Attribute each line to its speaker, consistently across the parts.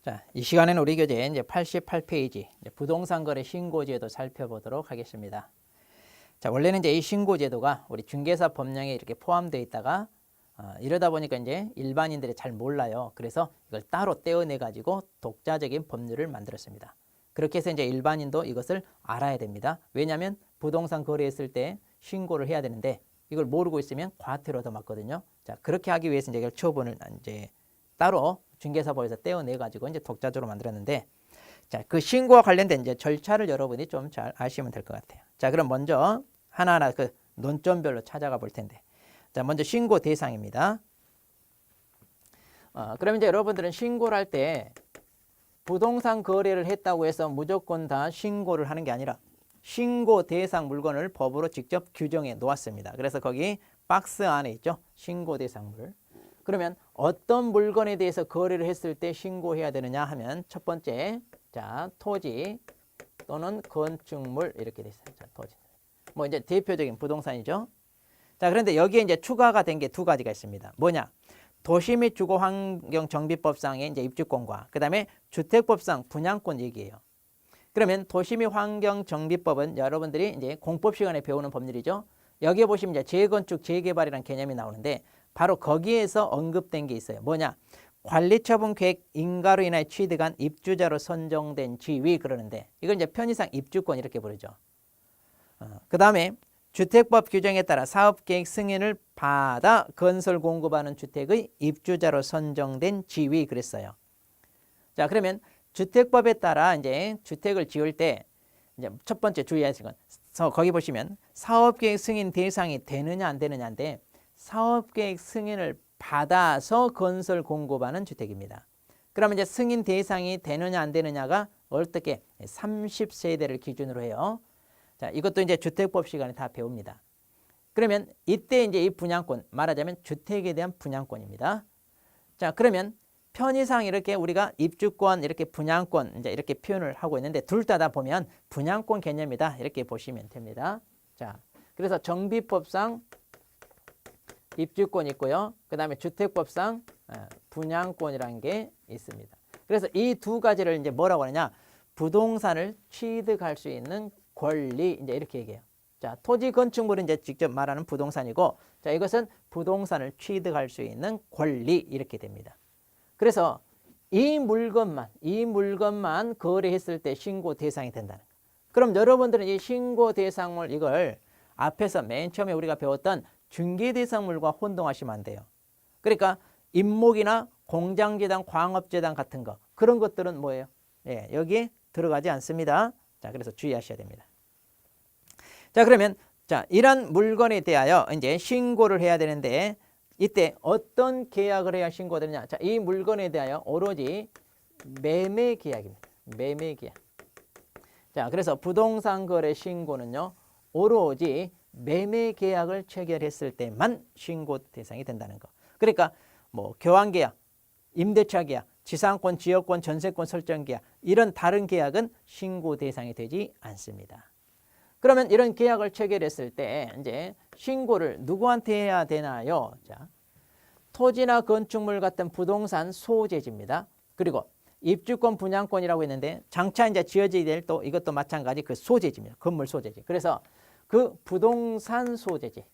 Speaker 1: 자, 이 시간에는 우리 교재 이제 88페이지 부동산 거래 신고제도 살펴보도록 하겠습니다. 자, 원래는 이제 이 신고제도가 우리 중개사 법령에 이렇게 포함되어 있다가 이러다 보니까 이제 일반인들이 잘 몰라요. 그래서 이걸 따로 떼어내 가지고 독자적인 법률을 만들었습니다. 그렇게 해서 이제 일반인도 이것을 알아야 됩니다. 왜냐하면 부동산 거래했을 때 신고를 해야 되는데 이걸 모르고 있으면 과태료 더 맞거든요. 자, 그렇게 하기 위해서 이제 이걸 처분을 이제 따로 중개사법에서 떼어내 가지고 이제 독자적으로 만들었는데, 자, 그 신고와 관련된 이제 절차를 여러분이 좀 잘 아시면 될 것 같아요. 자, 그럼 먼저 하나하나 그 논점별로 찾아가 볼 텐데, 자, 먼저 신고 대상입니다. 그럼 이제 여러분들은 신고를 할 때 부동산 거래를 했다고 해서 무조건 다 신고를 하는 게 아니라 신고 대상 물건을 법으로 직접 규정해 놓았습니다. 그래서 거기 박스 안에 있죠. 신고 대상물. 그러면 어떤 물건에 대해서 거래를 했을 때 신고해야 되느냐 하면 첫 번째, 자, 토지 또는 건축물 이렇게 돼 있어요. 자, 토지. 뭐 이제 대표적인 부동산이죠. 자, 그런데 여기에 이제 추가가 된 게 두 가지가 있습니다. 뭐냐? 도시 및 주거환경정비법상의 이제 입주권과 그다음에 주택법상 분양권 얘기예요. 그러면 도시 및 환경정비법은 여러분들이 이제 공법 시간에 배우는 법률이죠. 여기에 보시면 이제 재건축, 재개발이라는 개념이 나오는데 바로 거기에서 언급된 게 있어요. 뭐냐? 관리처분 계획 인가로 인하여 취득한 입주자로 선정된 지위 그러는데 이걸 이제 편의상 입주권 이렇게 부르죠. 그 다음에 주택법 규정에 따라 사업계획 승인을 받아 건설 공급하는 주택의 입주자로 선정된 지위 그랬어요. 자, 그러면 주택법에 따라 이제 주택을 지을 때 이제 첫 번째 주의해야 할 건 거기 보시면 사업계획 승인 대상이 되느냐 안 되느냐인데 사업계획 승인을 받아서 건설 공급하는 주택입니다. 그러면 이제 승인 대상이 되느냐 안 되느냐가 어떻게 30세대를 기준으로 해요. 자, 이것도 이제 주택법 시간에 다 배웁니다. 그러면 이때 이제 이 분양권 말하자면 주택에 대한 분양권입니다. 자, 그러면 편의상 이렇게 우리가 입주권 이렇게 분양권 이제 이렇게 표현을 하고 있는데 둘 다 보면 분양권 개념이다 이렇게 보시면 됩니다. 자, 그래서 정비법상 입주권 있고요. 그 다음에 주택법상 분양권이라는 게 있습니다. 그래서 이 두 가지를 이제 뭐라고 하느냐? 부동산을 취득할 수 있는 권리 이제 이렇게 얘기해요. 자, 토지 건축물은 이제 직접 말하는 부동산이고, 자, 이것은 부동산을 취득할 수 있는 권리 이렇게 됩니다. 그래서 이 물건만 거래했을 때 신고 대상이 된다는 거예요. 그럼 여러분들은 이 신고 대상물 이걸 앞에서 맨 처음에 우리가 배웠던 중개대상물과 혼동하시면 안 돼요. 그러니까 임목이나 공장재단, 광업재단 같은 거 그런 것들은 뭐예요? 예, 여기에 들어가지 않습니다. 자, 그래서 주의하셔야 됩니다. 자, 그러면 자, 이런 물건에 대하여 이제 신고를 해야 되는데 이때 어떤 계약을 해야 신고되느냐? 자, 이 물건에 대하여 오로지 매매 계약입니다. 매매 계약. 자, 그래서 부동산 거래 신고는요, 오로지 매매 계약을 체결했을 때만 신고 대상이 된다는 거. 그러니까 뭐 교환 계약, 임대차 계약, 지상권, 지역권, 전세권 설정 계약 이런 다른 계약은 신고 대상이 되지 않습니다. 그러면 이런 계약을 체결했을 때 이제 신고를 누구한테 해야 되나요? 자, 토지나 건축물 같은 부동산 소재지입니다. 그리고 입주권, 분양권이라고 했는데 장차 이제 지어지게 될 또 이것도 마찬가지 그 소재지입니다. 건물 소재지. 그래서 그 부동산 소재지.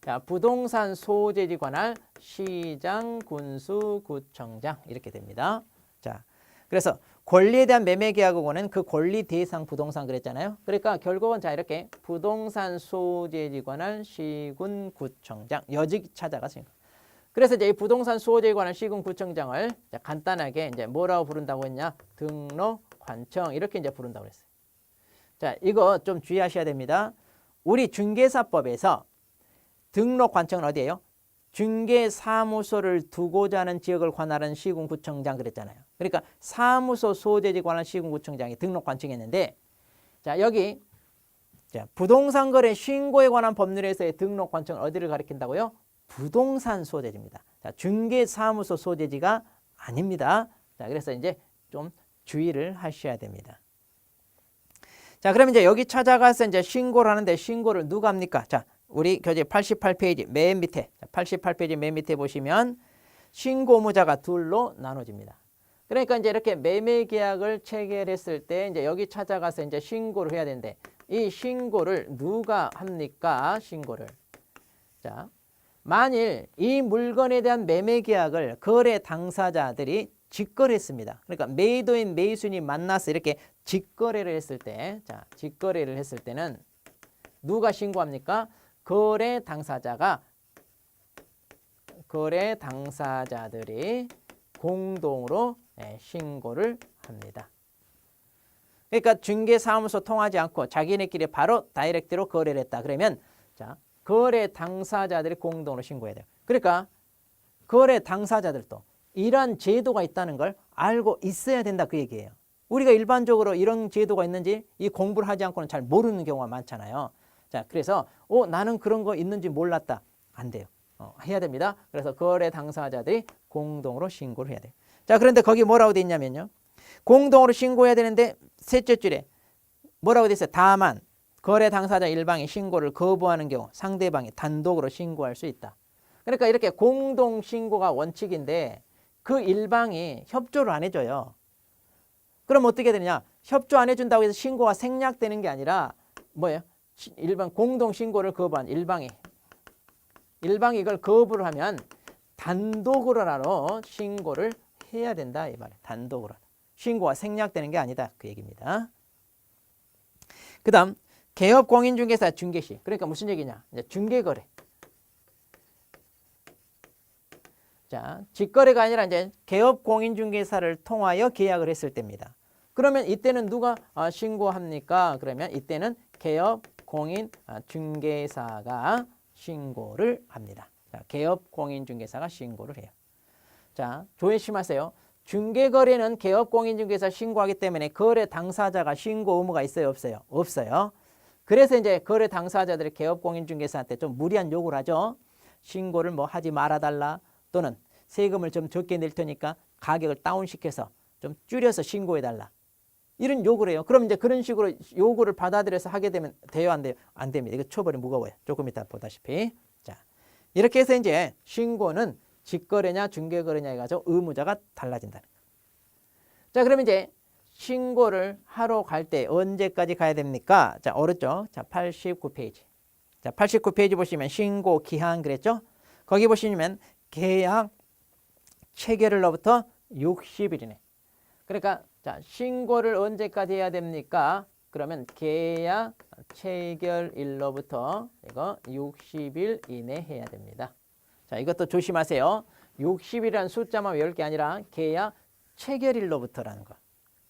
Speaker 1: 자, 부동산 소재지 관할 시장, 군수, 구청장 이렇게 됩니다. 자, 그래서 권리에 대한 매매 계약하고는 그 권리 대상 부동산 그랬잖아요. 그러니까 결국은 자 이렇게 부동산 소재지 관할 시군, 구청장 여직 찾아가시는 거예요. 그래서 이제 이 부동산 소재에 관한 시군, 구청장을 간단하게 이제 뭐라고 부른다고 했냐? 등록, 관청 이렇게 이제 부른다고 했어요. 자, 이거 좀 주의하셔야 됩니다. 우리 중개사법에서 등록 관청은 어디예요? 중개사무소를 두고자 하는 지역을 관할하는 시군구청장 그랬잖아요. 그러니까 사무소 소재지 관한 시군구청장이 등록 관청했는데, 자, 여기 자, 부동산 거래 신고에 관한 법률에서의 등록 관청은 어디를 가리킨다고요? 부동산 소재지입니다. 자, 중개사무소 소재지가 아닙니다. 자, 그래서 이제 좀 주의를 하셔야 됩니다. 자, 그럼 이제 여기 찾아가서 이제 신고를 하는데 신고를 누가 합니까? 자, 우리 교재 88페이지 맨 밑에, 88페이지 맨 밑에 보시면 신고 의무자가 둘로 나눠집니다. 그러니까 이제 이렇게 매매 계약을 체결했을 때 이제 여기 찾아가서 이제 신고를 해야 되는데 이 신고를 누가 합니까? 신고를. 자, 만일 이 물건에 대한 매매 계약을 거래 당사자들이 직거래했습니다. 그러니까 매도인 매수인이 만나서 이렇게 직거래를 했을 때, 자, 직거래를 했을 때는 누가 신고합니까? 거래 당사자들이 공동으로 신고를 합니다. 그러니까 중개사무소 통하지 않고 자기네끼리 바로 다이렉트로 거래를 했다. 그러면 자, 거래 당사자들이 공동으로 신고해야 돼요. 그러니까 거래 당사자들도 이러한 제도가 있다는 걸 알고 있어야 된다 그 얘기예요. 우리가 일반적으로 이런 제도가 있는지 이 공부를 하지 않고는 잘 모르는 경우가 많잖아요. 자, 그래서 나는 그런 거 있는지 몰랐다. 안 돼요. 해야 됩니다. 그래서 거래 당사자들이 공동으로 신고를 해야 돼요. 자, 그런데 거기 뭐라고 돼 있냐면요. 공동으로 신고해야 되는데 셋째 줄에 뭐라고 돼 있어요? 다만 거래 당사자 일방이 신고를 거부하는 경우 상대방이 단독으로 신고할 수 있다. 그러니까 이렇게 공동 신고가 원칙인데 그 일방이 협조를 안 해줘요. 그럼 어떻게 되느냐? 협조 안 해준다고 해서 신고가 생략되는 게 아니라 뭐예요? 일반 공동 신고를 거부한 일방이 이걸 거부를 하면 단독으로라도 신고를 해야 된다 이 말이에요. 단독으로. 신고가 생략되는 게 아니다 그 얘기입니다. 그 다음 개업공인중개사 중개시. 그러니까 무슨 얘기냐? 이제 중개거래. 자, 직거래가 아니라 이제 개업공인중개사를 통하여 계약을 했을 때입니다. 그러면 이때는 누가 신고합니까? 그러면 이때는 개업공인중개사가 신고를 합니다. 자, 개업공인중개사가 신고를 해요. 자, 조심하세요. 중개거래는 개업공인중개사 신고하기 때문에 거래 당사자가 신고 의무가 있어요? 없어요? 없어요. 그래서 이제 거래 당사자들이 개업공인중개사한테 좀 무리한 요구를 하죠. 신고를 뭐 하지 말아달라 또는 세금을 좀 적게 낼 테니까 가격을 다운시켜서 좀 줄여서 신고해달라. 이런 요구를 해요. 그럼 이제 그런 식으로 요구를 받아들여서 하게 되면 돼요? 안 돼요? 안 됩니다. 이거 처벌이 무거워요. 조금 이따 보다시피. 자, 이렇게 해서 이제 신고는 직거래냐 중개거래냐에 가서 의무자가 달라진다는 거예요. 자, 그러면 이제 신고를 하러 갈 때 언제까지 가야 됩니까? 자, 오른쪽. 자, 89페이지. 자, 89페이지 보시면 신고 기한 그랬죠? 거기 보시면 계약 체결일로부터 60일이네. 그러니까 자, 신고를 언제까지 해야 됩니까? 그러면 계약 체결일로부터 이거 60일 이내 해야 됩니다. 자, 이것도 조심하세요. 60일이라는 숫자만 외울 게 아니라 계약 체결일로부터라는 거.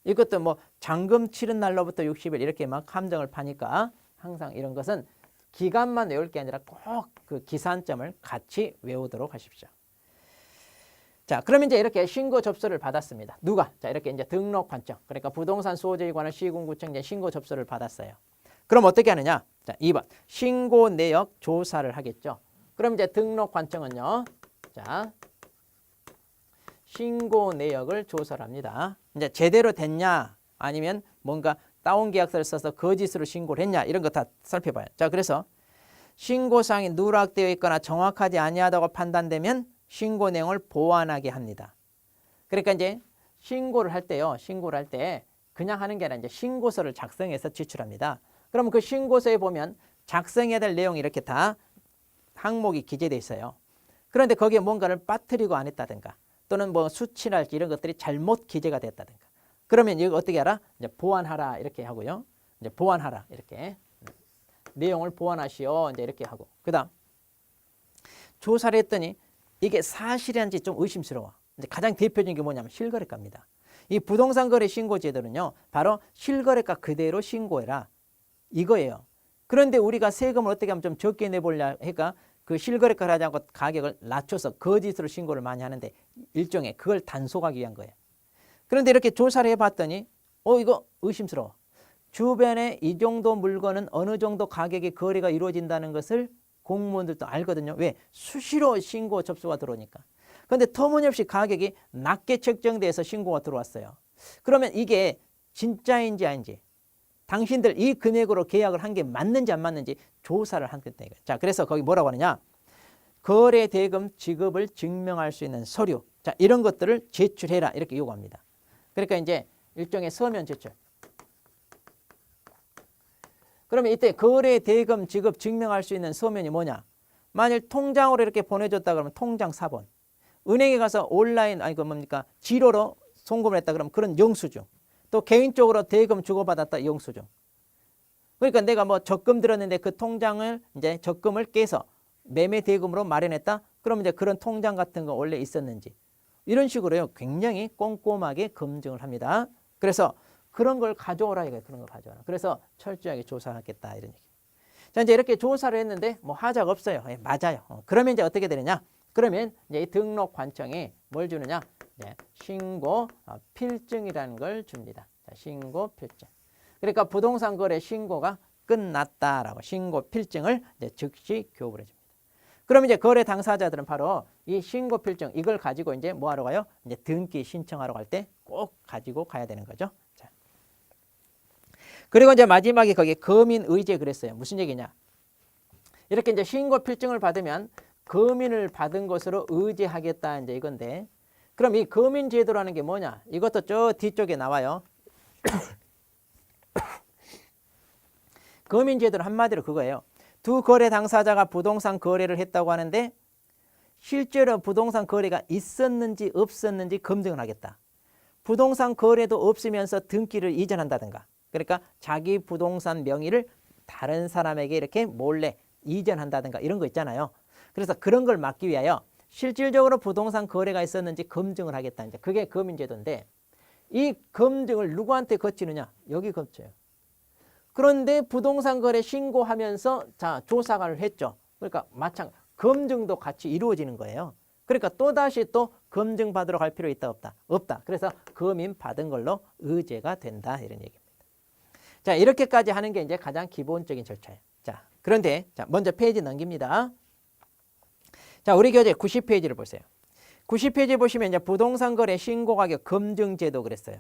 Speaker 1: 이것도 뭐 잔금 치른 날로부터 60일 이렇게 막 함정을 파니까 항상 이런 것은 기간만 외울 게 아니라 꼭 그 기산점을 같이 외우도록 하십시오. 자, 그러면 이제 이렇게 신고 접수를 받았습니다. 누가? 자, 이렇게 이제 등록 관청. 그러니까 부동산 수호지에 관한 시군구청 이제 신고 접수를 받았어요. 그럼 어떻게 하느냐? 자, 2번. 신고 내역 조사를 하겠죠. 그럼 이제 등록 관청은요. 자, 신고 내역을 조사를 합니다. 이제 제대로 됐냐? 아니면 뭔가 다운 계약서를 써서 거짓으로 신고를 했냐? 이런 거 다 살펴봐요. 자, 그래서 신고사항이 누락되어 있거나 정확하지 아니하다고 판단되면 신고 내용을 보완하게 합니다. 그러니까 이제 신고를 할 때요. 신고를 할 때 그냥 하는 게 아니라 이제 신고서를 작성해서 제출합니다. 그러면 그 신고서에 보면 작성해야 될 내용이 이렇게 다 항목이 기재되어 있어요. 그런데 거기에 뭔가를 빠뜨리고 안 했다든가 또는 뭐 수치랄지 이런 것들이 잘못 기재가 됐다든가 그러면 이거 어떻게 하라? 이제 보완하라 이렇게 하고요. 이제 보완하라 이렇게 내용을 보완하시오 이제 이렇게 하고 그다음 조사를 했더니 이게 사실인지 좀 의심스러워. 이제 가장 대표적인 게 뭐냐면 실거래가입니다. 이 부동산 거래 신고 제도는요. 바로 실거래가 그대로 신고해라 이거예요. 그런데 우리가 세금을 어떻게 하면 좀 적게 내보려 하니까 그 실거래가를 하지 않고 가격을 낮춰서 거짓으로 신고를 많이 하는데 일종의 그걸 단속하기 위한 거예요. 그런데 이렇게 조사를 해봤더니 이거 의심스러워. 주변에 이 정도 물건은 어느 정도 가격의 거래가 이루어진다는 것을 공무원들도 알거든요. 왜? 수시로 신고 접수가 들어오니까. 그런데 터무니없이 가격이 낮게 책정돼서 신고가 들어왔어요. 그러면 이게 진짜인지 아닌지 당신들 이 금액으로 계약을 한 게 맞는지 안 맞는지 조사를 하겠다. 자, 그래서 거기 뭐라고 하느냐. 거래 대금 지급을 증명할 수 있는 서류. 자, 이런 것들을 제출해라. 이렇게 요구합니다. 그러니까 이제 일종의 서면 제출. 그러면 이때 거래 대금 지급 증명할 수 있는 서면이 뭐냐? 만일 통장으로 이렇게 보내줬다 그러면 통장 사본. 은행에 가서 온라인 아니 그 뭡니까? 지로로 송금을 했다 그러면 그런 영수증. 또 개인적으로 대금 주고받았다 영수증. 그러니까 내가 뭐 적금 들었는데 그 통장을 이제 적금을 깨서 매매 대금으로 마련했다. 그러면 이제 그런 통장 같은 거 원래 있었는지 이런 식으로요. 굉장히 꼼꼼하게 검증을 합니다. 그래서 그런 걸 가져오라 이거예요. 그런 걸 가져오라. 그래서 철저하게 조사하겠다 이런 얘기. 자, 이제 이렇게 조사를 했는데 뭐 하자가 없어요. 예, 맞아요. 그러면 이제 어떻게 되느냐? 그러면 이제 이 등록관청이 뭘 주느냐? 이제 신고 필증이라는 걸 줍니다. 자, 신고 필증. 그러니까 부동산 거래 신고가 끝났다라고 신고 필증을 이제 즉시 교부해 줍니다. 그럼 이제 거래 당사자들은 바로 이 신고 필증 이걸 가지고 이제 뭐 하러 가요? 이제 등기 신청하러 갈 때 꼭 가지고 가야 되는 거죠. 자. 그리고 이제 마지막에 거기 거민 의제 그랬어요. 무슨 얘기냐? 이렇게 이제 신고 필증을 받으면 거민을 받은 것으로 의제하겠다 이제 이건데, 그럼 이 거민 제도라는 게 뭐냐? 이것도 저 뒤쪽에 나와요. 거민 제도는 한마디로 그거예요. 두 거래 당사자가 부동산 거래를 했다고 하는데 실제로 부동산 거래가 있었는지 없었는지 검증을 하겠다. 부동산 거래도 없으면서 등기를 이전한다든가, 그러니까 자기 부동산 명의를 다른 사람에게 이렇게 몰래 이전한다든가 이런 거 있잖아요. 그래서 그런 걸 막기 위하여 실질적으로 부동산 거래가 있었는지 검증을 하겠다. 이제 그게 거민제도인데 이 검증을 누구한테 거치느냐? 여기 거쳐요. 그런데 부동산 거래 신고하면서 자 조사를 했죠. 그러니까 마찬가지 검증도 같이 이루어지는 거예요. 그러니까 또다시 또 검증 받으러 갈 필요 있다 없다? 없다. 그래서 거민 받은 걸로 의제가 된다 이런 얘기입니다. 자, 이렇게까지 하는 게 이제 가장 기본적인 절차예요. 자, 그런데 자 먼저 페이지 넘깁니다. 자, 우리 교재 90페이지를 보세요. 90페이지 보시면 이제 부동산 거래 신고 가격 검증 제도 그랬어요.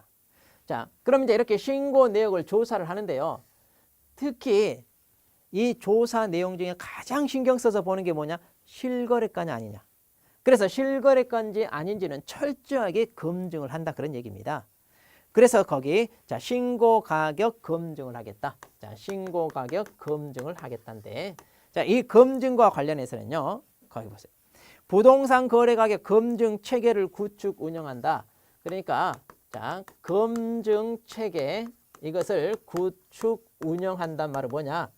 Speaker 1: 자, 그럼 이제 이렇게 신고 내역을 조사를 하는데요. 특히 이 조사 내용 중에 가장 신경 써서 보는 게 뭐냐? 실거래가냐 아니냐. 그래서 실거래가인지 아닌지는 철저하게 검증을 한다 그런 얘기입니다. 그래서 거기 자 신고 가격 검증을 하겠다. 자, 신고 가격 검증을 하겠다인데, 자, 이 검증과 관련해서는요. 거기 보세요. 부동산 거래 가격 검증 체계를 구축 운영한다. 그러니까 자, 검증 체계 이것을 구축 운영한단 말은 뭐냐?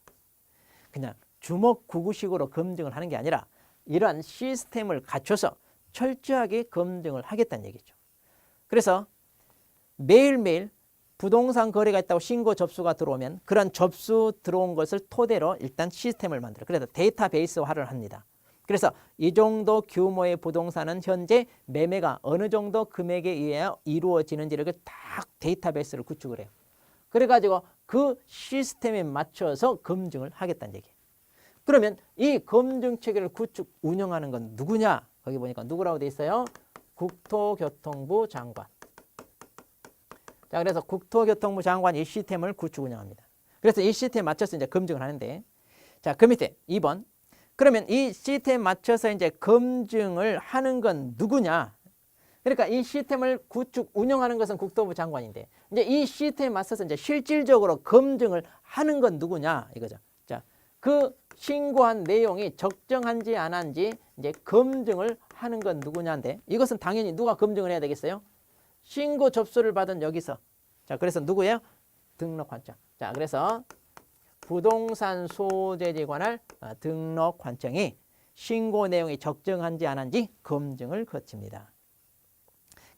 Speaker 1: 그냥 주먹구구식으로 검증을 하는 게 아니라 이러한 시스템을 갖춰서 철저하게 검증을 하겠다는 얘기죠. 그래서 매일매일 부동산 거래가 있다고 신고 접수가 들어오면 그런 접수 들어온 것을 토대로 일단 시스템을 만들어요. 그래서 데이터베이스화를 합니다. 그래서 이 정도 규모의 부동산은 현재 매매가 어느 정도 금액에 의하여 이루어지는지를 딱 데이터베이스를 구축을 해요. 그래가지고 그 시스템에 맞춰서 검증을 하겠다는 얘기예요. 그러면 이 검증 체계를 구축 운영하는 건 누구냐? 거기 보니까 누구라고 돼 있어요? 국토교통부 장관. 자, 그래서 국토교통부 장관이 이 시스템을 구축 운영합니다. 그래서 이 시스템에 맞춰서 이제 검증을 하는데, 자, 그 밑에 2번. 그러면 이 시스템에 맞춰서 이제 검증을 하는 건 누구냐? 그러니까 이 시스템을 구축 운영하는 것은 국토부 장관인데, 이제 이 시스템에 맞서서 이제 실질적으로 검증을 하는 건 누구냐 이거죠. 자, 그 신고한 내용이 적정한지 안 한지 이제 검증을 하는 건 누구냐인데, 이것은 당연히 누가 검증을 해야 되겠어요? 신고 접수를 받은 여기서. 자, 그래서 누구예요? 등록관청. 자, 그래서 부동산 소재지에 관할 등록관청이 신고 내용이 적정한지 안 한지 검증을 거칩니다.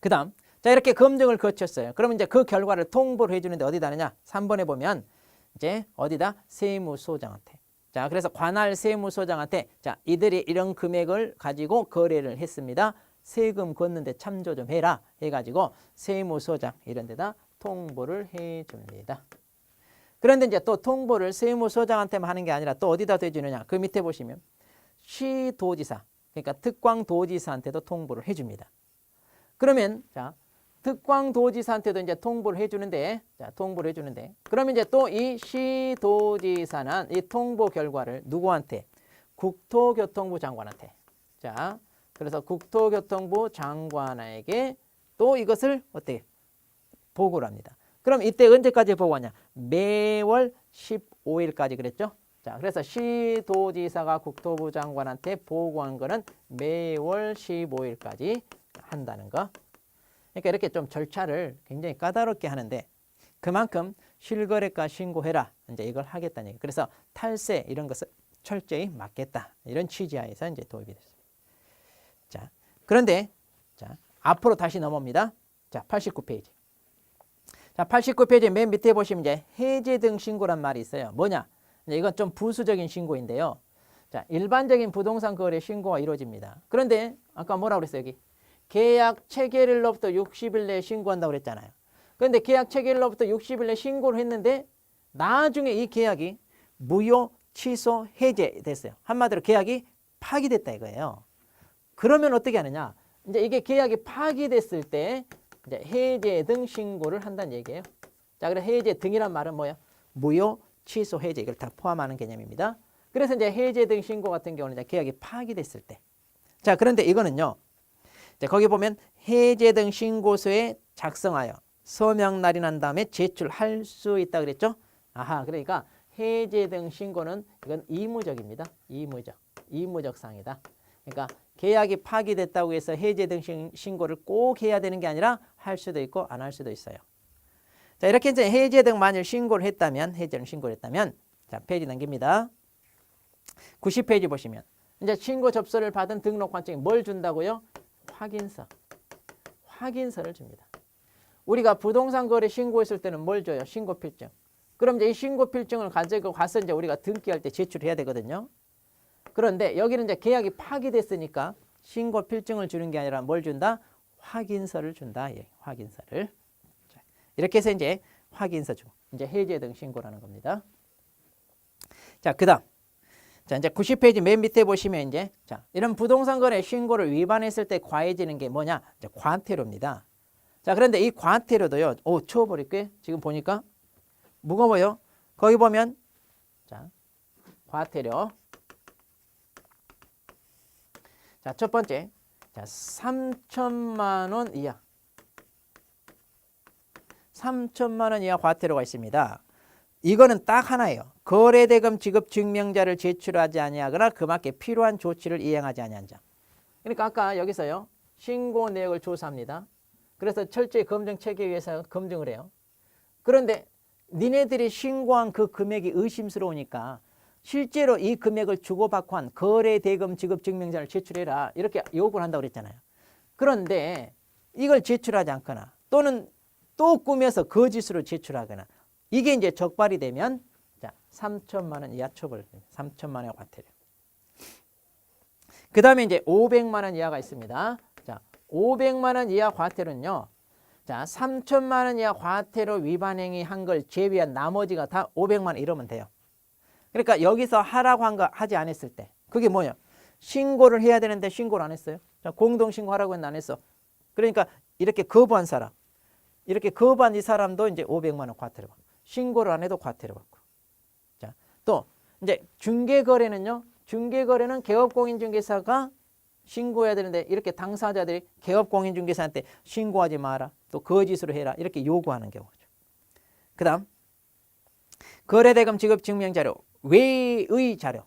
Speaker 1: 그 다음, 자, 이렇게 검증을 거쳤어요. 그러면 이제 그 결과를 통보를 해주는데 어디다 하느냐? 3번에 보면 이제 어디다? 세무소장한테. 자, 그래서 관할 세무소장한테 자, 이들이 이런 금액을 가지고 거래를 했습니다. 세금 걷는데 참조 좀 해라 해가지고 세무소장 이런 데다 통보를 해줍니다. 그런데 이제 또 통보를 세무소장한테만 하는 게 아니라 또 어디다 해주느냐? 그 밑에 보시면 시도지사, 그러니까 특광도지사한테도 통보를 해줍니다. 그러면 자, 특광도지사한테도 이제 통보를 해주는데, 자, 통보를 해주는데, 그러면 이제 또 이 시도지사는 이 통보 결과를 누구한테? 국토교통부 장관한테. 자, 그래서 국토교통부 장관에게 또 이것을 어떻게 보고를 합니다. 그럼 이때 언제까지 보고하냐? 매월 15일까지 그랬죠? 자, 그래서 시도지사가 국토부 장관한테 보고한 거는 매월 15일까지 한다는 거. 그러니까 이렇게 좀 절차를 굉장히 까다롭게 하는데 그만큼 실거래가 신고해라. 이제 이걸 하겠다는 얘기. 그래서 탈세 이런 것을 철저히 막겠다. 이런 취지하에서 이제 도입이 됐습니다. 자, 그런데 자, 앞으로 다시 넘어옵니다. 자, 89페이지. 자, 89페이지 맨 밑에 보시면 이제 해제 등 신고란 말이 있어요. 뭐냐? 이건 좀 부수적인 신고인데요. 자, 일반적인 부동산 거래 신고가 이루어집니다. 그런데 아까 뭐라고 그랬어요, 여기? 계약 체결일로부터 60일 내에 신고한다고 그랬잖아요. 그런데 계약 체결일로부터 60일 내에 신고를 했는데 나중에 이 계약이 무효, 취소, 해제됐어요. 한마디로 계약이 파기됐다 이거예요. 그러면 어떻게 하느냐? 이제 이게 계약이 파기됐을 때 이제 해제 등 신고를 한다는 얘기예요. 자, 그래서 해제 등이란 말은 뭐예요? 무효, 취소, 해제 이걸 다 포함하는 개념입니다. 그래서 이제 해제 등 신고 같은 경우는 이제 계약이 파기됐을 때. 자, 그런데 이거는요. 자, 거기 보면 해제 등 신고서에 작성하여 서명 날인한 다음에 제출할 수 있다 그랬죠? 아하, 그러니까 해제 등 신고는 이건 의무적입니다. 의무적 사항이다. 그러니까 계약이 파기됐다고 해서 해제 등 신고를 꼭 해야 되는 게 아니라 할 수도 있고 안 할 수도 있어요. 자, 이렇게 이제 해제 등 만일 신고를 했다면, 해제 등 신고를 했다면, 자, 페이지 넘깁니다. 90페이지 보시면, 이제 신고 접수를 받은 등록관청이 뭘 준다고요? 확인서를 줍니다. 우리가 부동산 거래 신고했을 때는 뭘 줘요? 신고필증. 그럼 이제 이 신고필증을 가지고 가서 이제 우리가 등기할 때 제출해야 되거든요. 그런데 여기는 이제 계약이 파기됐으니까 신고필증을 주는 게 아니라 뭘 준다? 확인서를 준다. 예, 확인서를. 자, 이렇게 해서 이제 확인서 주고 이제 해제 등 신고라는 겁니다. 자, 그다음. 자, 이제 90페이지 맨 밑에 보시면 이제 자, 이런 부동산 거래 신고를 위반했을 때 과해지는 게 뭐냐? 이제 과태료입니다. 자, 그런데 이 과태료도요. 치워버릴게. 지금 보니까 무거워요. 거기 보면 자, 과태료. 자, 첫 번째. 자, 3천만 원 이하. 3천만 원 이하 과태료가 있습니다. 이거는 딱 하나예요. 거래대금 지급 증명자를 제출하지 아니하거나 그밖에 필요한 조치를 이행하지 아니한 자. 그러니까 아까 여기서요. 신고 내역을 조사합니다. 그래서 철저히 검증 체계에 의해서 검증을 해요. 그런데 니네들이 신고한 그 금액이 의심스러우니까 실제로 이 금액을 주고받고 한 거래대금 지급 증명자를 제출해라. 이렇게 요구를 한다고 그랬잖아요. 그런데 이걸 제출하지 않거나 또는 또 꾸며서 거짓으로 제출하거나 이게 이제 적발이 되면 자, 3천만 원 이하 처벌. 3천만 원의 과태료. 그 다음에 이제 500만 원 이하가 있습니다. 자, 500만 원 이하 과태료는요. 자, 3천만 원 이하 과태료 위반 행위 한 걸 제외한 나머지가 다 500만 원 이러면 돼요. 그러니까 여기서 하라고 한 거 하지 않았을 때 그게 뭐냐? 신고를 해야 되는데 신고를 안 했어요. 자, 공동신고하라고 했는데 안 했어. 그러니까 이렇게 거부한 사람. 이렇게 거부한 이 사람도 이제 500만 원 과태료 받고 신고를 안 해도 과태료 받고. 자, 또 이제 중개거래는요. 중개거래는 개업공인중개사가 신고해야 되는데 이렇게 당사자들이 개업공인중개사한테 신고하지 마라. 또 거짓으로 해라. 이렇게 요구하는 경우죠. 그 다음 거래대금 지급 증명자료 외의 자료.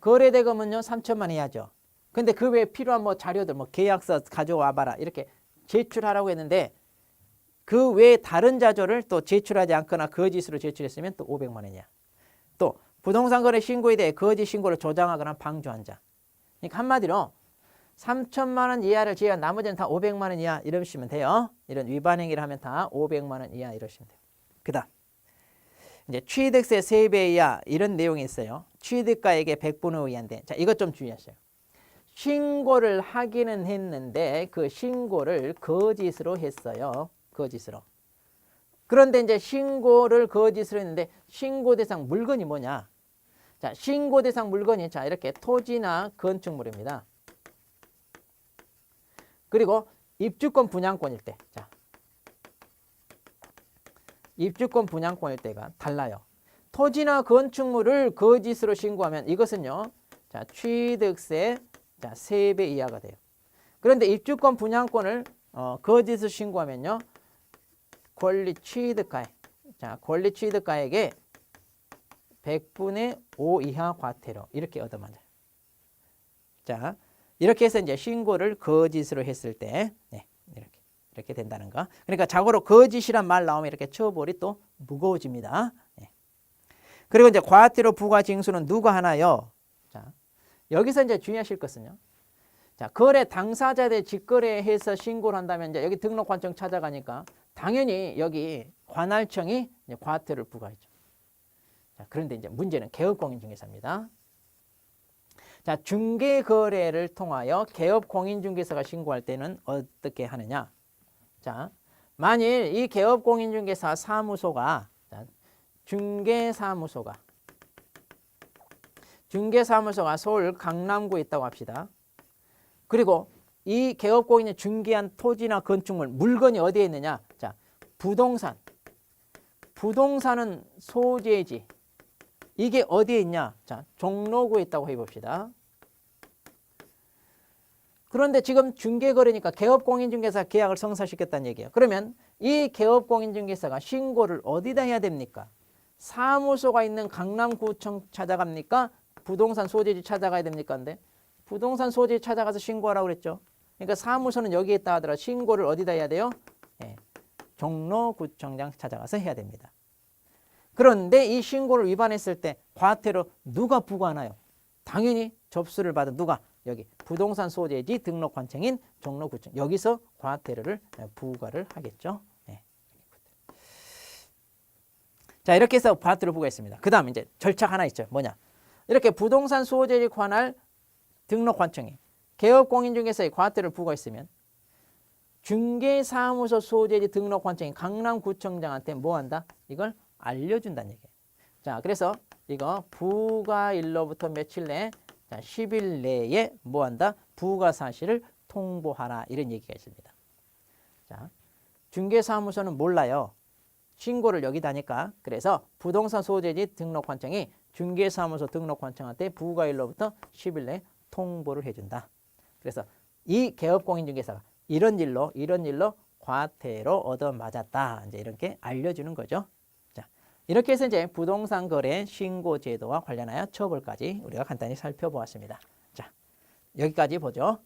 Speaker 1: 거래대금은요 3천만 해야죠. 근데 그 외에 필요한 뭐 자료들 뭐 계약서 가져와봐라. 이렇게 제출하라고 했는데 그 외에 다른 자료를 또 제출하지 않거나 거짓으로 제출했으면 또 500만 원이야. 또 부동산 거래 신고에 대해 거짓 신고를 조장하거나 방조한 자. 그러니까 한마디로 3천만 원 이하를 제외한 나머지는 다 500만 원 이하 이러시면 돼요. 이런 위반 행위를 하면 다 500만 원 이하 이러시면 돼요. 그다음 이제 취득세 3배 이하 이런 내용이 있어요. 취득가액의 100분의 5 이하인데 자, 이것 좀 주의하세요. 신고를 하기는 했는데 그 신고를 거짓으로 했어요. 거짓으로. 그런데 이제 신고를 거짓으로 했는데 신고 대상 물건이 뭐냐? 자, 신고 대상 물건이 자, 이렇게 토지나 건축물입니다. 그리고 입주권 분양권일 때. 자. 입주권 분양권일 때가 달라요. 토지나 건축물을 거짓으로 신고하면 이것은요. 자, 취득세 자, 3배 이하가 돼요. 그런데 입주권 분양권을 거짓으로 신고하면요. 권리 취득가액. 자, 권리 취득가액의 100분의 5 이하 과태료 이렇게 얻어맞아요. 자, 이렇게 해서 이제 신고를 거짓으로 했을 때 네, 이렇게 된다는 거. 그러니까 자고로 거짓이란 말 나오면 이렇게 처벌이 또 무거워집니다. 네. 그리고 이제 과태료 부과 징수는 누가 하나요? 자, 여기서 이제 주의하실 것은요. 자, 거래 당사자들 직거래해서 신고를 한다면 이제 여기 등록관청 찾아가니까 당연히 여기 관할청이 이제 과태료를 부과했죠. 자, 그런데 이제 문제는 개업공인중개사입니다. 자, 중개거래를 통하여 개업공인중개사가 신고할 때는 어떻게 하느냐? 자, 만일 이 개업공인중개사 사무소가 중개사무소가 서울 강남구에 있다고 합시다. 그리고 이 개업공인이 중개한 토지나 건축물, 물건이 어디에 있느냐? 자, 부동산은 소재지. 이게 어디에 있냐? 자, 종로구에 있다고 해봅시다. 그런데 지금 중개거래니까 개업공인중개사 계약을 성사시켰다는 얘기예요. 그러면 이 개업공인중개사가 신고를 어디다 해야 됩니까? 사무소가 있는 강남구청 찾아갑니까? 부동산 소재지 찾아가야 됩니까? 근데 부동산 소재지 찾아가서 신고하라고 그랬죠. 그러니까 사무소는 여기에 있다 하더라도 신고를 어디다 해야 돼요? 네, 종로구청장 찾아가서 해야 됩니다. 그런데 이 신고를 위반했을 때 과태료 누가 부과하나요? 당연히 접수를 받은 누가? 여기 부동산 소재지 등록관청인 종로구청. 여기서 과태료를 부과를 하겠죠. 네. 자, 이렇게 해서 과태료 부과했습니다. 그 다음 이제 절차 하나 있죠. 뭐냐? 이렇게 부동산 소재지 관할 등록관청이 개업공인중개사의 과태료를 부과했으면 중개사무소 소재지 등록관청인 강남구청장한테 뭐 한다? 이걸 알려준다는 얘기예요. 자, 그래서 이거 부과일로부터 며칠 내, 자, 10일 내에 뭐 한다? 부과 사실을 통보하라. 이런 얘기가 있습니다. 자, 중개사무소는 몰라요. 신고를 여기다 하니까. 그래서 부동산 소재지 등록관청이 중개사무소 등록관청한테 부과일로부터 10일 내에 통보를 해준다. 그래서 이 개업공인중개사가 이런 일로 과태료 얻어맞았다. 이제 이렇게 알려주는 거죠. 자, 이렇게 해서 이제 부동산 거래 신고 제도와 관련하여 처벌까지 우리가 간단히 살펴보았습니다. 자, 여기까지 보죠.